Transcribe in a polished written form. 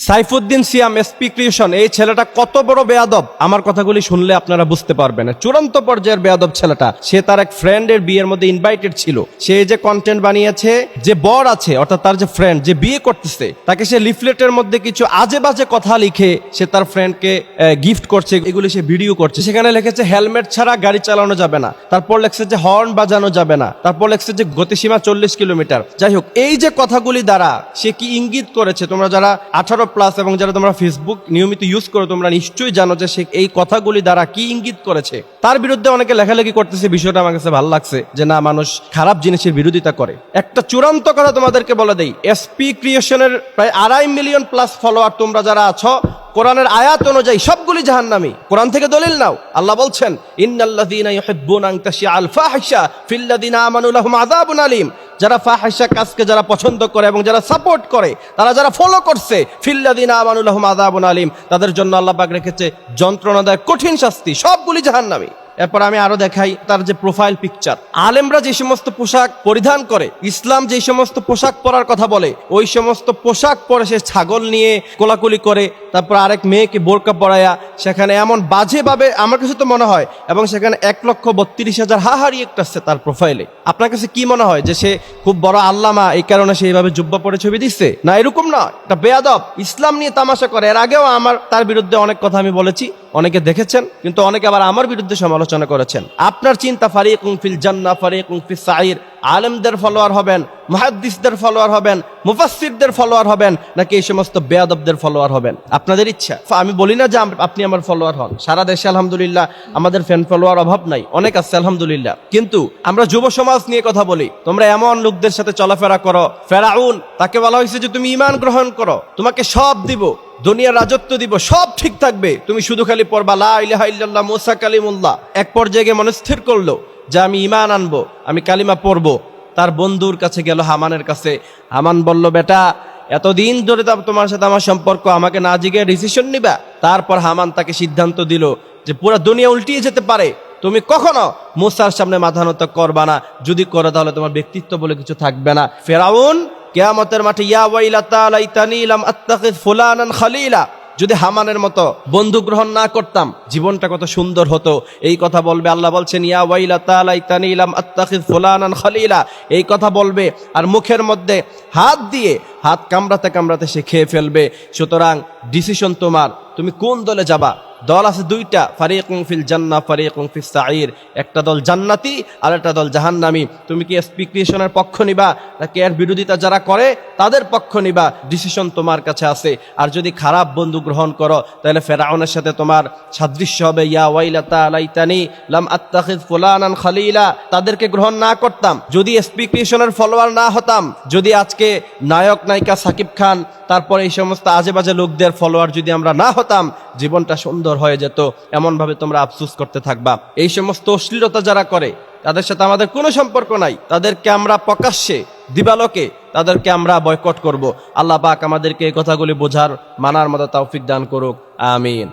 সাইফুদ্দিন সিয়াম SP creation, এই ছেলেটা কত বড় বেয়াদব আমার কথাগুলি শুনলে আপনারা বুঝতে পারবেন। চূড়ান্ত পর্যায়ের বেয়াদব ছেলেটা। সে তার এক ফ্রেন্ডের বিয়ের মধ্যে ইনভাইটেড ছিল। সে যে কন্টেন্ট বানিয়েছে, যে বর আছে অর্থাৎ তার যে ফ্রেন্ড যে বিয়ে করতেছে, তাকে সে লিফলেটের মধ্যে কিছু আজে বাজে কথা লিখে সে তার ফ্রেন্ডকে গিফট করছে, এগুলি সে ভিডিও করছে। সেখানে লিখেছে হেলমেট ছাড়া গাড়ি চালানো যাবে না, তারপর লেখছে যে হর্ন বাজানো যাবে না, তারপর লেখছে যে গতিসীমা 40 কিলোমিটার। যাই হোক, এই যে কথাগুলি দ্বারা সে কি ইঙ্গিত করেছে, তোমরা যারা 18+ এবং যারা তোমরা ফেসবুক নিয়মিত ইউজ করো তোমরা নিশ্চয়ই জানো যে সে এই কথাগুলি দ্বারা কি ইঙ্গিত করেছে। তার বিরুদ্ধে অনেকে লেখালেখি করতেছে, বিষয়টা আমার কাছে ভালো লাগছে যে না, মানুষ খারাপ জিনিসের বিরোধিতা করে। একটা চূড়ান্ত কথা তোমাদেরকে বলে দেই, এসপি ক্রিয়েশনের প্রায় 2.5 মিলিয়ন প্লাস ফলোয়ার তোমরা যারা আছো, কোরআনের আয়াত অনুযায়ী সবগুলি জাহান্নামী। কোরআন থেকে দলিল নাও। আল্লাহ বলছেন ইন্নাল্লাযীনা ইউহিব্বুনা আন তাশিআল ফাহিশা ফিল্লাযীনা আমানু লাহুম আযাবুন আলীম। যারা ফাহিশা কাজকে যারা পছন্দ করে এবং যারা সাপোর্ট করে, তারা যারা ফলো করছে, ফিল্লাযীনা আমানু লাহুম আযাবুন আলীম, তাদের জন্য আল্লাহ পাক রেখেছে যন্ত্রণাদায়ক কঠিন শাস্তি। সবগুলি জাহান্নামী। এরপর আমি আরো দেখাই তার যে প্রোফাইল পিকচার। আলেমরা যে সমস্ত পোশাক পরিধান করে, ইসলাম যে সমস্ত পোশাক পরার কথা বলে, ওই সমস্ত পোশাক পরে সে ছাগল নিয়ে কোলাকুলি করে, তারপর আরেক মেয়েকে বোরকা পরায়া সেখানে এমন বাজে ভাবে, আমার কাছে তো মনে হয়, এবং সেখানে 1,32,000 হাহারি একটা আছে তার প্রোফাইলে। আপনার কাছে কি মনে হয় যে সে খুব বড় আল্লামা, এই কারণে সে এইভাবে জুব্বা পরে ছবি দিচ্ছে? না, এরকম না। এটা বেয়াদব, ইসলাম নিয়ে তামাশা করে। এর আগেও তার বিরুদ্ধে অনেক কথা আমি বলেছি, অনেকে দেখেছেন, কিন্তু অনেকে আবার আমার বিরুদ্ধে সমালোচনা করেছেন। আপনার চিন্তা ফারিকুন ফিল জান্নাহ ফারিকুন ফিস সাঈর। আলেমদের ফলোয়ার হবেন, মুহাদ্দিসদের ফলোয়ার হবেন, মুফাসসিরদের ফলোয়ার হবেন, নাকি এই সমস্ত বেয়াদবদের ফলোয়ার হবেন? আপনাদের ইচ্ছা। আমি বলি না যে আপনি আমার ফলোয়ার হন। সারা দেশে আলহামদুলিল্লাহ আমাদের ফ্যান ফলোয়ার অভাব নাই, অনেক আছে আলহামদুলিল্লাহ। কিন্তু আমরা যুব সমাজ নিয়ে কথা বলি। তোমরা এমন লোকদের সাথে চলাফেরা করো, ফেরাউন, তাকে বলা হয়েছে যে তুমি ঈমান গ্রহণ করো, তোমাকে সব দিব, দুনিয়ার রাজত্ব দিব, সব ঠিক থাকবে, তুমি শুধু খালি পড়বা লা ইলাহা ইল্লাল্লাহ মুসা কালিমুল্লাহ। এক পর্যায়ে মনে স্থির করলো যে আমি ঈমান আনবো, আমি কালিমা পড়বো। তার বন্ধুর কাছে গেল, হামানের কাছে। হামান বলল, বেটা এতদিন ধরে তোমার সাথে আমার সম্পর্ক, আমাকে না জিগে ডিসিশন নিবা? তারপর হামান তাকে সিদ্ধান্ত দিল যে পুরো দুনিয়া উল্টিয়ে যেতে পারে, তুমি কখনো মুসার সামনে মাথা নত করবা না, যদি করো তাহলে তোমার ব্যক্তিত্ব বলে কিছু থাকবে না। ফেরাউন কিয়ামতের মাঠে ইয়া ওয়াইলাতা লাইতানি লাম আত্তাখিয ফুলানান খলিলা, যদি হামানের মতো বন্ধু গ্রহণ না করতাম জীবনটা কত সুন্দর হতো, এই কথা বলবে। আল্লাহ বলছেন ইয়া ওয়াইলাতা লাইতানি লাম আত্তাখিয ফুলানান খলিলা, এই কথা বলবে। আর মুখের মধ্যে হাত দিয়ে হাত কামড়াতে কামড়াতে সে খেয়ে ফেলবে। সুতরাং ডিসিশন তোমার, তুমি কোন দলে যাবা। দল আছে দুইটা, ফারিকুন ফিল জান্নাহ ফারিকুন ফিস সাঈর। একটা দল জান্নাতি আর একটা দল জাহান্নামী। তুমি কি এসপি ক্রিয়েশনের পক্ষ নিবা, নাকি এর বিরোধিতা যারা করে তাদের পক্ষ নিবা? ডিসিশন তোমার কাছে আছে। আর যদি খারাপ বন্ধু গ্রহণ করো, তাহলে ফেরাউনের সাথে তোমার সাদৃশ্য হবে। ইয়া ওয়াইলাতা লাইতানি লাম আত্তাখিয ফুলানান খলিলা, তাদেরকে গ্রহণ না করতাম, যদি এসপি ক্রিয়েশনের ফলোয়ার না হতাম, যদি আজকে নায়ক নায়িকা সাকিব খান, তারপর এই সমস্ত আজে বাজে লোকদের ফলোয়ার যদি আমরা না হতাম, জীবনটা সুন্দর হয়ে যেত। এমন ভাবে তোমরা আফসোস করতে থাকবা। এই সমস্ত অশ্লীলতা যারা করে তাদের সাথে আমাদের কোনো সম্পর্ক নাই, তাদেরকে আমরা প্রকাশ্যে দিবালোকে তাদেরকে আমরা বয়কট করব। আল্লাহ পাক আমাদেরকে এই কথাগুলি বোঝার মানার মতো তৌফিক দান করুক, আমিন।